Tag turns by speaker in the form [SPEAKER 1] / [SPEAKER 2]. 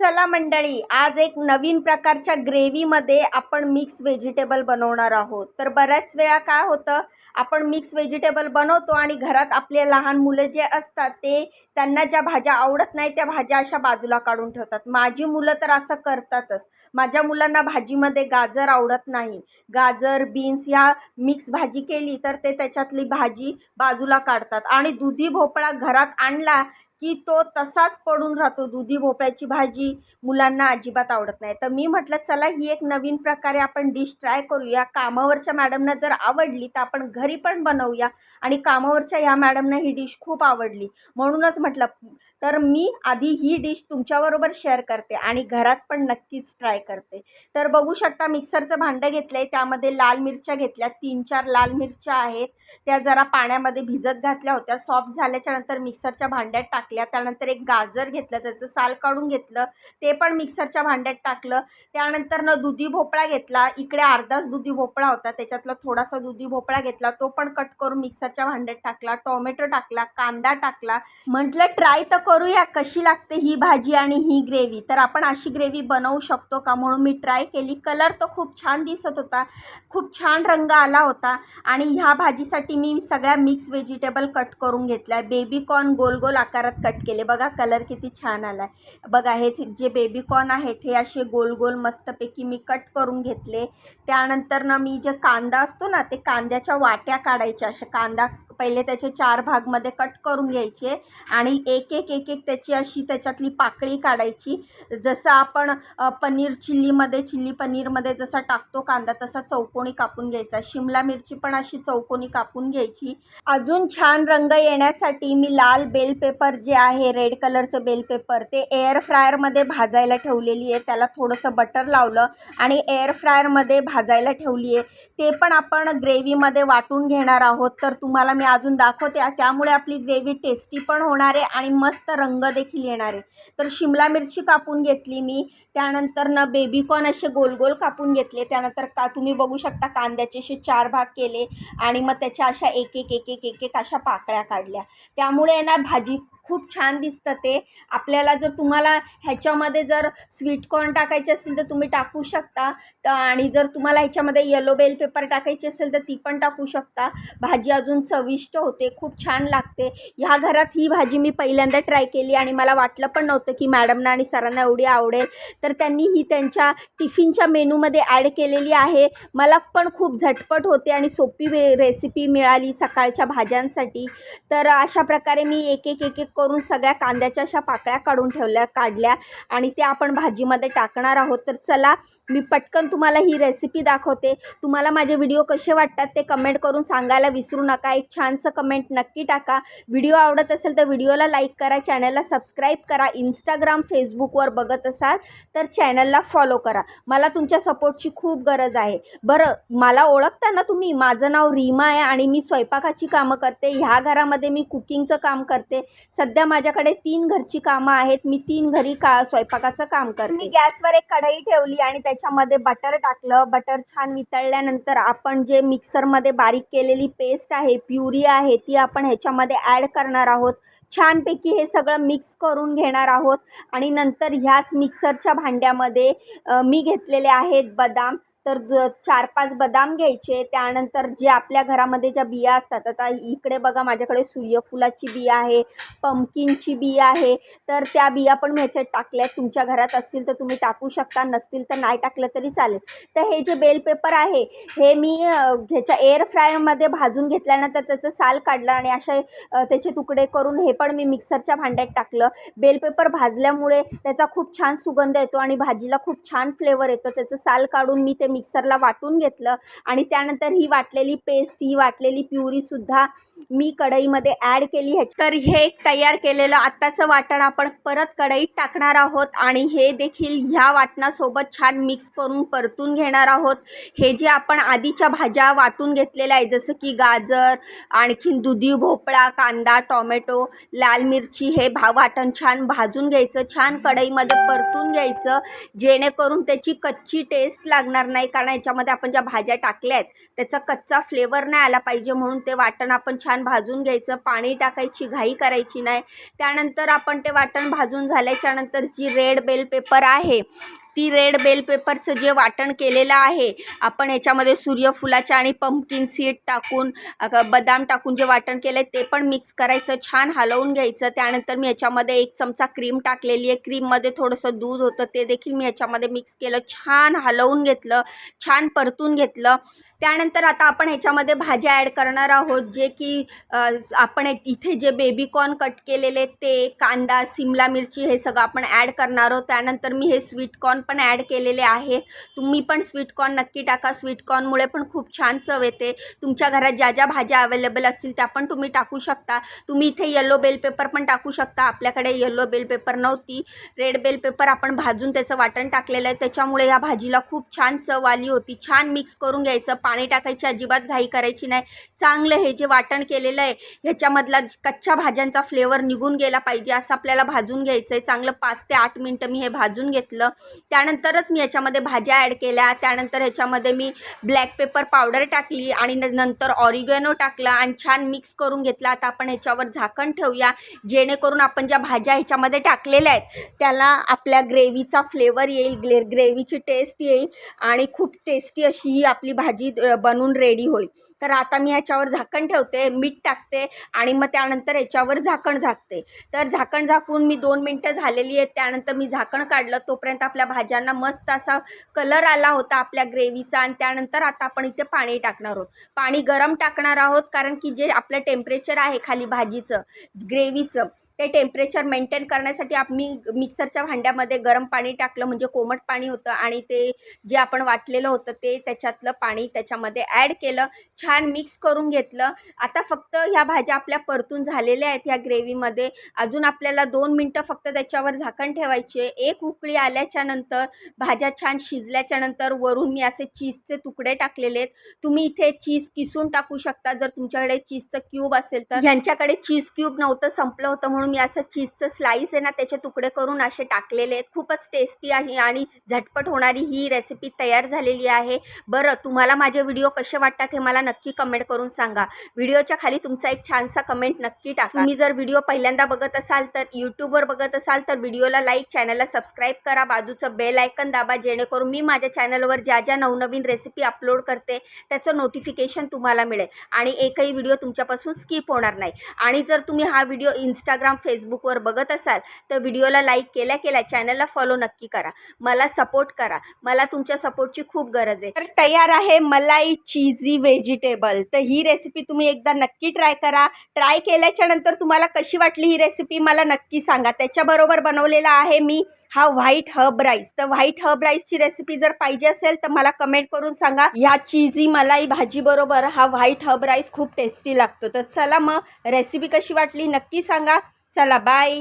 [SPEAKER 1] चला मंडळी, आज एक नवीन प्रकारच्या ग्रेव्हीमध्ये आपण मिक्स व्हेजिटेबल बनवणार आहोत. तर बऱ्याच वेळा काय होतं, आपण मिक्स व्हेजिटेबल बनवतो आणि घरात आपले लहान मुलं जे असतात त्यांना ज्या भाज्या आवडत नाही त्या भाज्या अशा बाजूला काढून ठेवतात. माझी मुलं तर असं करतातच. माझ्या मुलांना भाजीमध्ये गाजर आवडत नाही. गाजर, बीन्स ह्या मिक्स भाजी केली तर ते त्याच्यातली भाजी बाजूला काढतात आणि दुधी भोपळा घरात आणला की तो तसाच पडून राहतो. दुधी भोपळ्याची भाजी मुलांना अजिबात आवडत नाही. तर मी म्हटलं चला ही एक नवीन प्रकारे आपण डिश ट्राय करूया. कामावरच्या मॅडमना जर आवडली तर आपण घरी पण बनवूया. आणि कामावरच्या ह्या मॅडमना ही डिश खूप आवडली म्हणूनच म्हटलं तर मी आधी ही डिश तुमच्याबरोबर शेअर करते आणि घरात पण नक्कीच ट्राय करते. तर बघू शकता मिक्सरचं भांडं घेतलं आहे, त्यामध्ये लाल मिरच्या घेतल्या, 3-4 लाल मिरच्या आहेत. त्या जरा पाण्यामध्ये भिजत घातल्या होत्या. सॉफ्ट झाल्याच्यानंतर मिक्सरच्या भांड्यात टाकल्या. त्यानंतर एक गाजर घेतलं, त्याचं साल काढून घेतलं, ते पण मिक्सरच्या भांड्यात टाकलं. त्यानंतर दुधी भोपळा घेतला. इकडे अर्धाच दुधी भोपळा होता, त्याच्यातला थोडासा दुधी भोपळा घेतला, तो पण कट करून मिक्सरच्या भांड्यात टाकला. टोमॅटो टाकला, कांदा टाकला. म्हटलं ट्राय तर करूया कशी लागते ही भाजी आणि ही ग्रेव्ही. तर आपण अशी ग्रेव्ही बनवू शकतो का म्हणून मी ट्राय केली. कलर तर खूप छान दिसत होता, खूप छान रंग आला होता. आणि ह्या भाजीसाठी मी सगळ्या मिक्स व्हेजिटेबल कट करून घेतल्या. बेबी कॉर्न गोल गोल आकारात कट केले. बघा कलर किती छान आला आहे. बघा हे जे बेबी कॉर्न आहेत हे असे गोल गोल मस्तपैकी मी कट करून घेतले. त्यानंतर मी जे कांदा असतो ना, ते कांद्याच्या वाट्या काढायच्या. अशा कांदा पहिले त्याचे 4 भागमध्ये कट करून घ्यायचे आणि एक एक एक एक त्याची अशी त्याच्यातली पाकळी काढायची. जसं आपण चिल्ली पनीरमध्ये जसा टाकतो कांदा तसा चौकोनी कापून घ्यायचा. शिमला मिरची पण अशी चौकोनी कापून घ्यायची. अजून छान रंग येण्यासाठी मी लाल बेल पेपर जे आहे, रेड कलरचं बेल पेपर, ते एअर फ्रायरमध्ये भाजायला ठेवलेली आहे. त्याला थोडंसं बटर लावलं आणि एअर फ्रायरमध्ये भाजायला ठेवली आहे. ते पण आपण ग्रेव्हीमध्ये वाटून घेणार आहोत. तर तुम्हाला मी अजून दाखवते. त्यामुळे आपली ग्रेव्ही टेस्टी पण होणार आहे आणि मस्त रंग देखील येणार आहे. तर शिमला मिरची कापून घेतली मी. त्यानंतर बेबी कॉर्न असे गोल गोल कापून घेतले. त्यानंतर तुम्ही बघू शकता कांद्याचे असे 4 भाग केले आणि मग त्याच्या अशा एक एक एक एक एक एक अशा पाकळ्या काढल्या. त्यामुळे ना भाजी खूप छान दिसतं ते. आपल्याला जर तुम्हाला ह्याच्यामध्ये जर स्वीट कॉर्न टाकायचे असेल तर तुम्ही टाकू शकता. आणि जर तुम्हाला ह्याच्यामध्ये येलो बेल पेपर टाकायची असेल तर ती पण टाकू शकता. भाजी अजून चविष्ट होते, खूप छान लागते. ह्या घरात ही भाजी मी पहिल्यांदा ट्राय केली आणि मला वाटलं पण नव्हतं की मॅडमना आणि सरांना एवढी आवडेल. तर त्यांनी ही त्यांच्या टिफिनच्या मेनूमध्ये ॲड केलेली आहे. मला पण खूप झटपट होते आणि सोपी रेसिपी मिळाली सकाळच्या भाज्यांसाठी. तर अशा प्रकारे मी एक एक एक एक करून सगळ्या कांद्याच्या अशा पाकळ्या काढल्या आणि त्या आपण भाजीमध्ये टाकणार आहोत. तर चला मी पटकन तुम्हाला ही रेसिपी दाखवते. तुम्हाला माझे व्हिडिओ कसे वाटतात ते कमेंट करून सांगायला विसरू नका. एक छानसं कमेंट नक्की टाका. व्हिडिओ आवडत असेल तर व्हिडिओला लाईक करा, चॅनलला सबस्क्राईब करा. इंस्टाग्राम, फेसबुकवर बघत असाल तर चॅनलला फॉलो करा. मला तुमच्या सपोर्टची खूप गरज आहे. बरं, मला ओळखता ना तुम्ही, माझं नाव रीमा आहे आणि मी स्वयंपाकाची कामं करते. ह्या घरामध्ये मी कुकिंगचं काम करते. सध्या माझ्याकडे 3 घरची कामं आहेत. मी 3 घरी स्वयंपाकाचं काम करते. मी गॅसवर एक कढई ठेवली आणि त्याच्यामध्ये बटर टाकलं. बटर छान वितळल्यानंतर आपण जे मिक्सरमध्ये बारीक केलेली पेस्ट आहे, प्युरी आहे, ती आपण ह्याच्यामध्ये ॲड करणार आहोत. छानपैकी हे सगळं मिक्स करून घेणार आहोत. आणि नंतर ह्याच मिक्सरच्या भांड्यामध्ये मी घेतलेले आहेत बदाम. तर 4-5 बदाम घ्यायचे. त्यानंतर जे आपल्या घरामध्ये ज्या बिया असतात, आता इकडे बघा माझ्याकडे सूर्यफुलाची बिया आहे, पंपकिनची बिया आहे. तर त्या बिया पण मी ह्याच्यात टाकल्या. तुमच्या घरात असतील तर तुम्ही टाकू शकता, नसतील तर नाही टाकलं तरी चालेल. तर हे जे बेल पेपर आहे हे मी ह्याच्या एअर फ्रायरमध्ये भाजून घेतल्यानंतर त्याचं साल काढलं आणि असे त्याचे तुकडे करून हे पण मी मिक्सरच्या भांड्यात टाकलं. बेल पेपर भाजल्यामुळे त्याचा खूप छान सुगंध येतो आणि भाजीला खूप छान फ्लेवर येतो. त्याचं साल काढून मी ते मिक्सरला वाटून घेतलं आणि त्यानंतर ही वाटलेली पेस्ट, ही वाटलेली प्युरीसुद्धा मी कढईमध्ये ॲड केली. तर हे तयार केलेलं आत्ताचं वाटण आपण परत कढईत टाकणार आहोत आणि हे देखील ह्या वाटणासोबत छान मिक्स करून परतून घेणार आहोत. हे जे आपण आधीच्या भाज्या वाटून घेतलेल्या आहे, जसं की गाजर, आणखीन दुधी भोपळा, कांदा, टोमॅटो, लाल मिरची, हे वाटण छान भाजून घ्यायचं, छान कढईमध्ये परतून घ्यायचं, जेणेकरून त्याची कच्ची टेस्ट लागणार नाही. कारण याच्यामध्ये आपण ज्या भाज्या टाकल्या आहेत त्याचा कच्चा फ्लेवर नाही आला पाहिजे, म्हणून ते वाटण आपण छान भाजून घ्यायचं. पाणी टाकायची घाई करायची नाही. त्यानंतर आपण ते वाटण भाजून झाल्याच्यानंतर जी रेड बेल पेपर आहे ती रेड बेल पेपरचं जे वाटण केलेलं आहे आपण याच्यामध्ये सूर्यफुलाच्या आणि पंपकिन सीड टाकून बदाम टाकून जे वाटण केलं आहे ते पण मिक्स करायचं, छान हलवून घ्यायचं. त्यानंतर मी याच्यामध्ये 1 चमचा क्रीम टाकलेली आहे. क्रीममध्ये थोडंसं दूध होतं ते देखील मी याच्यामध्ये मिक्स केलं, छान हलवून घेतलं, छान परतून घेतलं. त्यानंतर आता आपण ह्याच्यामध्ये भाज्या ॲड करणार आहोत, जे की आपण इथे जे बेबीकॉर्न कट केलेले ते, कांदा, सिमला मिरची हे सगळं आपण ॲड करणार आहोत. त्यानंतर मी हे स्वीटकॉर्न पण ॲड केलेले आहे. तुम्ही पण स्वीटकॉर्न नक्की टाका, स्वीटकॉर्नमुळे पण खूप छान चव येते. तुमच्या घरात ज्या ज्या भाज्या अवेलेबल असतील त्या पण तुम्ही टाकू शकता. तुम्ही इथे येलो बेल पेपर पण टाकू शकता. आपल्याकडे येलो बेल पेपर नव्हती, रेड बेल पेपर आपण भाजून त्याचं वाटण टाकलेलं आहे, त्याच्यामुळे ह्या भाजीला खूप छान चव आली होती. छान मिक्स करून घ्यायचं, पाणी टाकायची अजिबात घाई करायची नाही. चांगलं हे जे वाटण केलेलं आहे ह्याच्यामधला कच्च्या भाज्यांचा फ्लेवर निघून गेला पाहिजे असं आपल्याला भाजून घ्यायचं आहे. चांगलं 5 ते 8 मिनटं मी हे भाजून घेतलं. त्यानंतरच मी याच्यामध्ये भाज्या ॲड केल्या. त्यानंतर ह्याच्यामध्ये मी ब्लॅक पेपर पावडर टाकली आणि नंतर ऑरिगॅनो टाकला आणि छान मिक्स करून घेतला. आता आपण ह्याच्यावर झाकण ठेवूया, जेणेकरून आपण ज्या भाज्या ह्याच्यामध्ये टाकलेल्या आहेत त्याला आपल्या ग्रेव्हीचा फ्लेवर येईल, ग्रेव्हीची टेस्ट येईल आणि खूप टेस्टी अशी ही आपली भाजी बनून रेडी होईल. तर आता मी ह्याच्यावर झाकण ठेवते, मीठ टाकते आणि मग त्यानंतर ह्याच्यावर झाकण झाकते. तर झाकण झाकून मी 2 मिनटं झालेली आहेत. त्यानंतर मी झाकण काढलं, तोपर्यंत आपल्या भाज्यांना मस्त असा कलर आला होता आपल्या ग्रेव्हीचा. आणि त्यानंतर आता आपण इथे पाणी टाकणार आहोत. पाणी गरम टाकणार आहोत, कारण की जे आपलं टेम्परेचर आहे खाली भाजीचं, ग्रेव्हीचं, ते टेम्परेचर मेंटेन करण्यासाठी आम्ही मिक्सरच्या भांड्यामध्ये गरम पाणी टाकलं, म्हणजे कोमट पाणी होतं आणि ते जे आपण वाटलेलं होतं ते त्याच्यातलं पाणी त्याच्यामध्ये ॲड केलं, छान मिक्स करून घेतलं. आता फक्त ह्या भाज्या आपल्या परतून झालेल्या आहेत ह्या ग्रेव्हीमध्ये. अजून आपल्याला 2 मिनटं फक्त त्याच्यावर झाकण ठेवायचे. एक उकळी आल्याच्यानंतर, भाज्या छान शिजल्याच्यानंतर वरून मी असे चीजचे तुकडे टाकलेले आहेत. तुम्ही इथे चीज किसून टाकू शकता जर तुमच्याकडे चीजचं क्यूब असेल तर. यांच्याकडे चीज क्यूब नव्हतं, संपलं होतं, म्हणून मी असं चीजचं स्लाईस आहे ना त्याचे तुकडे करून असे टाकलेले आहेत. खूपच टेस्टी आहे आणि झटपट होणारी ही रेसिपी तयार झालेली आहे. बरं, तुम्हाला माझे व्हिडिओ कसे वाटतात हे मला नक्की कमेंट करून सांगा. व्हिडिओच्या खाली तुमचा एक छानसा कमेंट नक्की टाका. तुम्ही जर व्हिडिओ पहिल्यांदा बघत असाल तर, यूट्यूबवर बघत असाल तर व्हिडिओला लाईक, चॅनलला सबस्क्राईब करा, बाजूचं बेल आयकन दाबा, जेणेकरून मी माझ्या चॅनलवर ज्या ज्या नवनवीन रेसिपी अपलोड करते त्याचं नोटिफिकेशन तुम्हाला मिळेल आणि एकही व्हिडिओ तुमच्यापासून स्किप होणार नाही. आणि जर तुम्ही हा व्हिडिओ इंस्टाग्राम, फेसबुकवर बघत असाल तर व्हिडिओला लाईक केल्या चॅनलला फॉलो नक्की करा. मला सपोर्ट करा, मला तुमच्या सपोर्टची खूप गरज आहे. तर तयार आहे मलाई चीजी व्हेजिटेबल. तर ही रेसिपी तुम्ही एकदा नक्की ट्राय करा. ट्राय केल्याच्यानंतर तुम्हाला कशी वाटली ही रेसिपी मला नक्की सांगा. त्याच्याबरोबर बनवलेला आहे मी हा व्हाईट हर्ब राईस. तर व्हाईट हर्ब राईसची रेसिपी जर पाहिजे असेल तर मला कमेंट करून सांगा. ह्या चीजी मलाई भाजीबरोबर हा व्हाईट हर्ब राईस खूप टेस्टी लागतो. तर चला मग रेसिपी कशी वाटली नक्की सांगा. चला बाय.